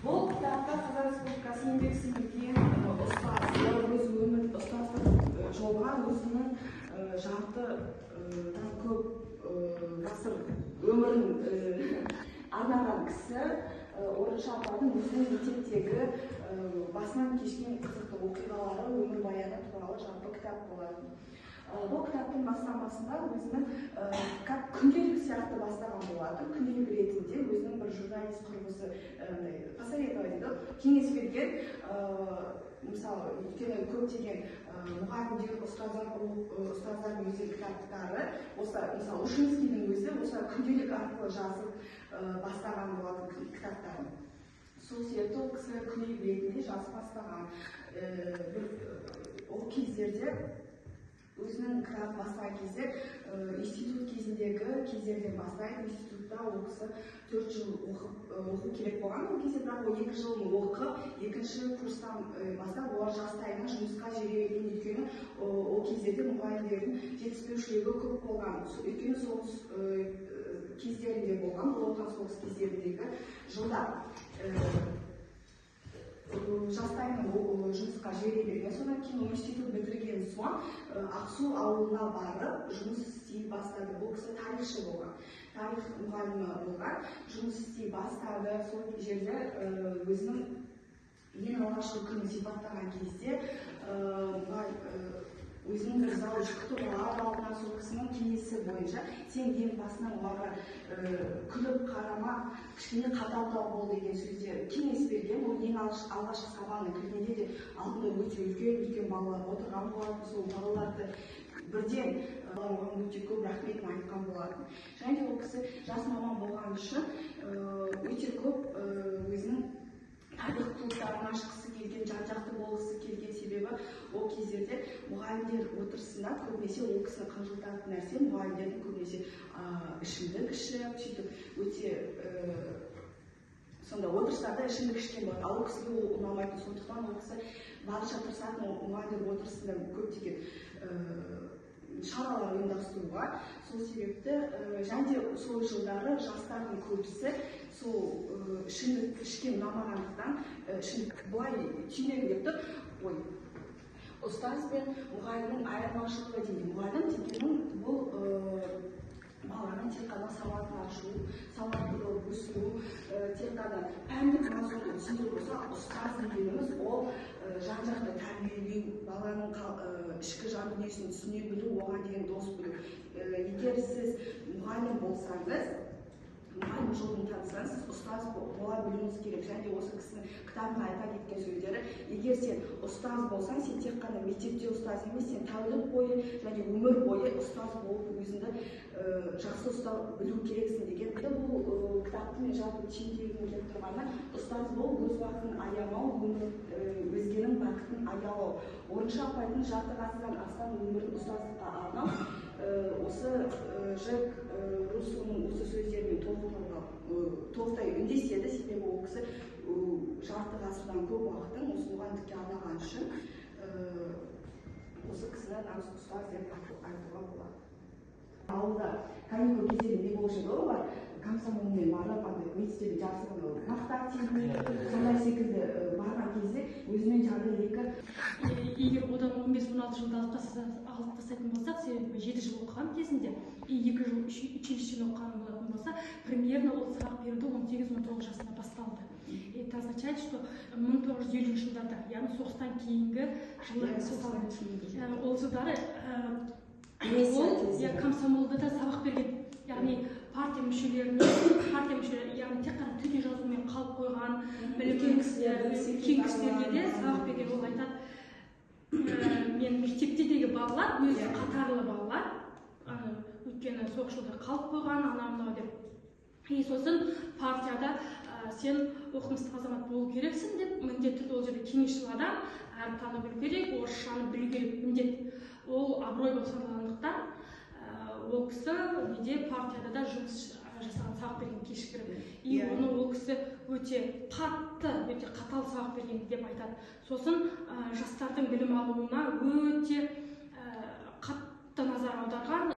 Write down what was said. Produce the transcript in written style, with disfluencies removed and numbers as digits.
Бұл кітапта Қазақстан Республикасы еңбек сіңірген ұстазы өз өмір ұстаздық жолға өзінің жартыдан көп ғасыр өмірін арнаған кісі Орынша апайдың өзінің мектептегі басынан кешкен қызықты оқиғалары, өмірбаяны туралы жалпы кітап болатын. Бұл кітаптың бастамасында өзінің күнделік сияқты бастаған болатын. Күнделік ретінде өзінің бір журналист құрбысы посоветовать етіп, кеңес берген, мысалы, өйткені көптеген мұғалімдер, ұстаздар өзі кітаптары, мысалы, Ушинскийдің өзі осы күнделік арқылы жазып бастаған болатын кітаптарын. Сол себепті ол кісі күнделік ретінде жазып бастаған. Ол кездерде өзінің кітап бастаған кезде институт кездерден бастайды. Институтта ол кісі 4 жыл оқу керек болған. Ол кезде бірақ ол 2 жылын оқып, екінші курстан бастап олар жастайынан жұмысқа жіберілген. Өйткені ол кездерде мұғалімдердің жетіспеушілігі көп болған. Өйткені соғыс кездерінде болған, бұл отан соғыс кездеріндегі жылдар жастайынан жұмысқа жіберілген. Содан кейін институт бітірген соң Ақсу ауылына барып жұмыс істей бастады. Бұл кісі тарихшы болған, тарих мұғалімі болған, жұмыс істей бастады. Сол жерде өзінің ең алғашқы күнін сипаттаған кезде өзінің бір зауыш күтіп алып алған. Сол кісінің кеңесі бойынша сен ең басынан оларға күліп қарама, кішкене қаталдау бол деген сөздер кеңес берген. Ол ең алғашқы сабағына кіргенде де алдында өте үлкен балалар отырған болатын. Сол балаларды бірден оған өте көп рахметін айтқан болатын. Және де ол кісі жас маман болған үшін өте көп өзінің тарих клубтарын ашқысы келген, жан-жақты болғысы келген. Себебі ол кездерде мұғалімдер отырысында көбінесе ол кісіні қынжылтатын нәрсе, мұғалімдердің көбінесе ішімдік ішіп, сөйтіп өте сонда отырыстарда ішімдік ішкен болады. Ал ол кісіге ол ұнамайтын. Сондықтан ол кісі барынша тырысатын мұғалімдер отырысында көптеген шаралар ұйымдастыруға. Сол себепті және де сол жылдары жастардың көбісі сол ішімдік ішкен ұнамағандықтан былай түйінеді деп тұр. Ой, ұстаз бен мұғалімнің айырмашылығы дейді. Мұғалім дегеннің бұл баланың тек қана сауатын ашу, сауаттылық өсіру, тек қана пәндік мазмұнды түсіндіру болса, ұстаз дегеніміз ол жан-жақты тәрбиелеу, баланың ішкі жан дүниесін түсіне білу, оған деген дос білу. Егер сіз мұғалім болсаңыз, мұғалім жолын танысаңыз, ұстаз бола білуіңіз керек. Және осы кісінің кітабында айта кеткен сөздері: егер сен ұстаз болсаң, сен тек қана мектепте ұстаз емес, сен тәулік бойы және өмір бойы ұстаз болып өзіңді жақсы ұстау білу керексің деген. Бұл кітаптың жалпы түйіндегім келіп тұрғаны, ұстаз бол, өз уақытын аямау, өзгенің бақытын аялау. Орынша апайдың жарты ғасырдан астам өмірін ұстаздыққа арнау. Осы Жек Руссоның осы сөздерімен толықтай үндеседі. Себебі ол кісі жарты ғасырдан көп уақытын осы мұғалімдікке арнаған үшін осы кісіні намыс ұстаз деп айтуға болады. Ауылда каникул кезінде не болушы еді олар комсомолмен барып, мектепте жасырын мақтап тегін, сондай секілді барған кезде өзімен жағы Егер одан 15-16 жылда алып тастайтын болсақ, себебі 7 жыл оқыған кезінде, 2 жыл училищені оқыған болатын болса, примерно ол сабақ беруді 18-19 жасында басталды. Это означает, что 1950 жылдарда, яғни соғыстан кейінгі жылы, ол жылдары ол комсомолда да сабақ берген. Яғни партия мүшелері, яғни тек қана төте жазумен қалып қойған кең кісілерге де сабақ берген. Ол айтады, мен мектептедегі балалар, өзі қатарлы балалар, өйткені соғыс жылдары қалып қойған, анау-мынау деп. Сосын партияда сен оқымысты азамат болу керексің деп міндетті. Ол жерде кеңесшіл адам, әріп таны білу керек, орысшаны білу керек міндет. Ол абырой болып саналғандықтан ол кісі партияда да жұмыс жасаған, сабақ берген кешіктіріп. И оны ол кісі өте қатты, өте қатал сабақ берген деп айтады. Сосын жастардың білім алуына өте қатты назар аударған.